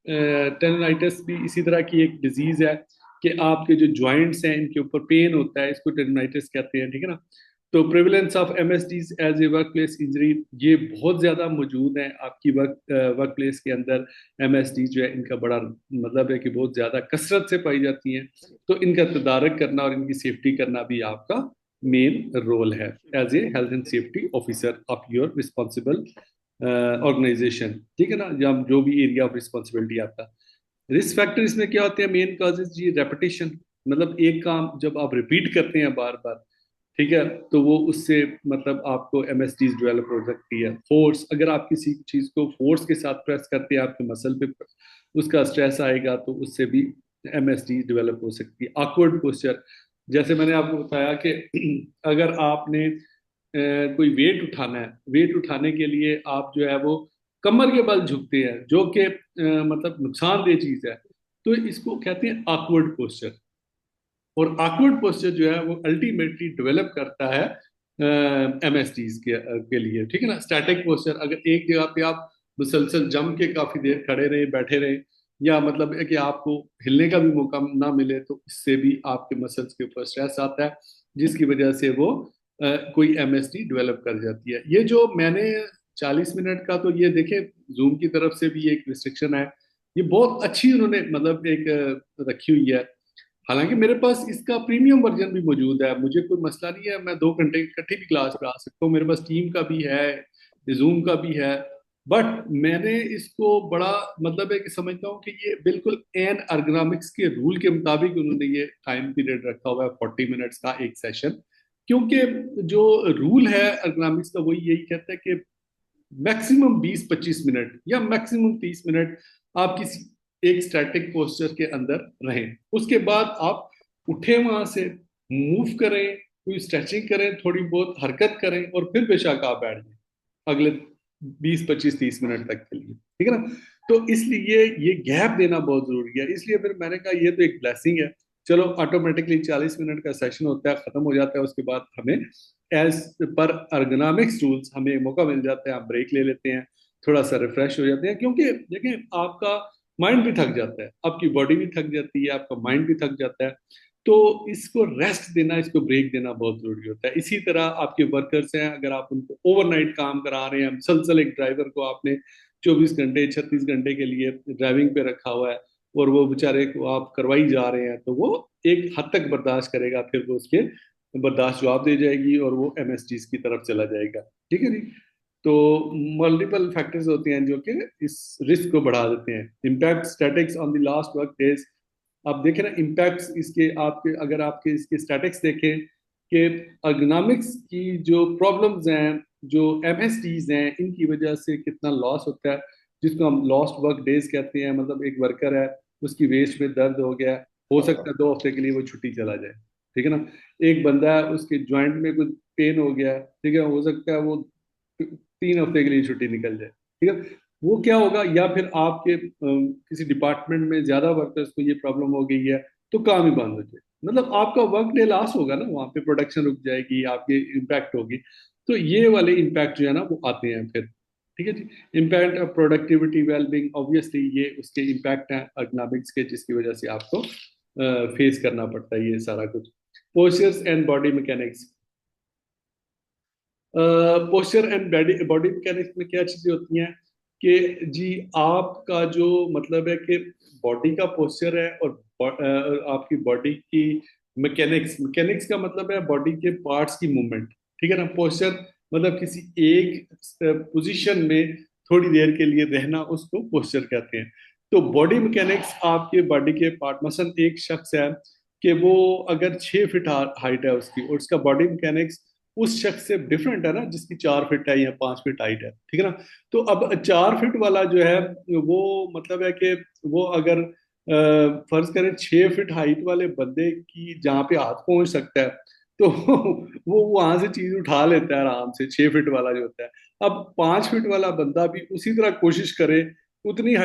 टेनोनाइटिस भी इसी तरह की एक डिजीज है कि आपके जो जॉइंट्स हैं इनके ऊपर पेन होता है, इसको टेनोनाइटिस कहते हैं, ठीक है ना। तो prevalence of MSDs as a workplace injury, ये बहुत ज्यादा मौजूद है आपकी वर्क प्लेस के अंदर। एमएसडी जो है इनका बड़ा मतलब है कि बहुत ज्यादा कसरत से पाई जाती हैं, तो इनका तदारक करना और इनकी सेफ्टी करना भी आपका मेन रोल है as a health and safety officer of your responsible organisation, ठीक है ना, या जो भी एरिया ऑफ रिस्पॉन्सिबिलिटी आपका। रिस्क फैक्टर इसमें क्या होते हैं, मेन कॉजेज जी, रेपिटेशन, मतलब एक काम जब आप रिपीट करते हैं बार बार, ठीक है, तो वो उससे मतलब आपको एमएसडीज डेवलप हो सकती है। फोर्स, अगर आप किसी चीज को फोर्स के साथ प्रेस करते हैं आपके मसल पे, उसका स्ट्रेस आएगा तो उससे भी एमएसडी डेवलप हो सकती है। ऑकवर्ड पोस्चर, जैसे मैंने आपको बताया कि अगर आपने कोई वेट उठाना है, वेट उठाने के लिए आप जो है वो कमर के बल झुकते हैं, जो कि मतलब नुकसानदेह चीज है, तो इसको कहते हैं ऑकवर्ड पोस्चर। और ऑकवर्ड पोस्चर जो है वो अल्टीमेटली डेवलप करता है एमएसडीज के लिए, ठीक है ना। स्टैटिक पोस्चर, अगर एक जगह पे आप मुसलसल जम के काफी देर खड़े रहे, बैठे रहे, या मतलब है कि आपको हिलने का भी मौका ना मिले, तो इससे भी आपके मसल्स के ऊपर स्ट्रेस आता है, जिसकी वजह से वो कोई एमएसडी डेवलप कर जाती है। ये जो मैंने 40 मिनट का, तो ये देखे जूम की तरफ से भी एक रिस्ट्रिक्शन है, ये बहुत अच्छी उन्होंने मतलब एक रखी हुई है। हालांकि मेरे पास इसका प्रीमियम वर्जन भी मौजूद है, मुझे कोई मसला नहीं है, मैं 2 घंटे इकट्ठी भी क्लास पे आ सकता हूँ, मेरे पास टीम का भी है, जूम का भी है। बट मैंने इसको बड़ा मतलब है कि समझता हूँ कि ये बिल्कुल एन अर्गोनॉमिक्स के रूल के मुताबिक उन्होंने ये टाइम पीरियड रखा हुआ है, 40 मिनट्स का एक सेशन। क्योंकि जो रूल है अर्गोनॉमिक्स का, वही यही कहता है कि मैक्सिमम 20-25 मिनट या मैक्सिमम 30 मिनट आप किसी एक स्टैटिक पोस्चर के अंदर रहें। उसके बाद आप उठे वहां से, मूव करें, कोई स्ट्रेचिंग करें, थोड़ी बहुत हरकत करें, और फिर बेशक आप बैठ जाएं अगले 20-25-30 मिनट तक के लिए, ठीक है ना। तो इसलिए ये गैप देना बहुत जरूरी है। इसलिए फिर मैंने कहा ये तो एक ब्लेसिंग है, चलो ऑटोमेटिकली 40 मिनट का सेशन होता है, खत्म हो जाता है, उसके बाद हमें एज पर अर्गोनॉमिक्स रूल्स हमें मौका मिल जाता है, हम ब्रेक ले लेते हैं, थोड़ा सा रिफ्रेश हो जाते हैं। क्योंकि देखें, आपका माइंड भी थक जाता है, आपकी बॉडी भी थक जाती है, आपका माइंड भी थक जाता है, तो इसको रेस्ट देना, इसको ब्रेक देना बहुत जरूरी होता है। इसी तरह आपके वर्कर्स हैं, अगर आप उनको ओवरनाइट काम करा रहे हैं, मुसलसल एक ड्राइवर को आपने 24 घंटे 36 घंटे के लिए ड्राइविंग पे रखा हुआ है, और वो बेचारे को आप करवाई जा रहे हैं, तो वो एक हद तक बर्दाश्त करेगा, फिर वो उसके बर्दाश्त जवाब दे जाएगी और वो एमएसडीज की तरफ चला जाएगा, ठीक है जी। तो मल्टीपल फैक्टर्स होते हैं जो कि इस रिस्क को बढ़ा देते हैं। Impact statics on the last work days, आप देखें ना इम्पैक्ट्स इसके, आपके अगर आपके इसके स्टैटिक्स देखें कि अर्गोनॉमिक्स की जो प्रॉब्लम्स हैं, जो एमएसडीज हैं, इनकी वजह से कितना लॉस होता है, जिसको हम लॉस्ट वर्क डेज कहते हैं। मतलब एक वर्कर है, उसकी वेस्ट में दर्द हो गया, हो सकता है 2 हफ्ते के लिए वो छुट्टी चला जाए, ठीक है ना। एक बंदा है, उसके ज्वाइंट में कुछ पेन हो गया, ठीक है, हो सकता है वो 3 हफ्ते के लिए छुट्टी निकल जाए, ठीक है। वो क्या होगा, या फिर आपके किसी डिपार्टमेंट में ज्यादा वर्कर्स को ये प्रॉब्लम हो गई है, तो काम ही बंद हो जाए, मतलब आपका वर्क डे लॉस होगा ना, वहां पे प्रोडक्शन रुक जाएगी, आपके इम्पैक्ट होगी। तो ये वाले इम्पैक्ट जो है ना वो आते हैं फिर, ठीक है जी। Impact of productivity wellbeing, obviously ये उसके इम्पैक्ट हैं अर्गोनॉमिक्स के, जिसकी वजह से आपको फेस करना पड़ता है ये सारा कुछ। Postures and body mechanics, posture and body mechanics में क्या चीजें होती हैं कि जी, आपका जो मतलब है कि बॉडी का पोस्चर है, और आपकी बॉडी की मैकेनिक्स, मैकेनिक्स का मतलब है बॉडी के पार्ट्स की मूवमेंट, ठीक है ना। पोस्चर मतलब किसी एक पोजीशन में थोड़ी देर के लिए रहना, उसको पोस्चर कहते हैं। तो बॉडी मैकेनिक्स आपके बॉडी के पार्ट, मसलन एक शख्स है कि वो अगर 6 फीट हाइट है उसकी, और उसका बॉडी मैकेनिक्स उस शख्स से डिफरेंट है ना, जिसकी 4 फीट है या 5 फीट हाइट है, ठीक है ना। तो अब 4 फीट वाला जो है, वो मतलब है कि वो अगर फर्ज करें 6 फीट हाइट वाले बंदे की जहाँ पे हाथ पहुंच सकता है, तो वो वहां से चीज उठा लेता है आराम से, 6 फीट वाला जो होता है। अब 5 फीट वाला बंदा भी उसी तरह कोशिश करे, उतनी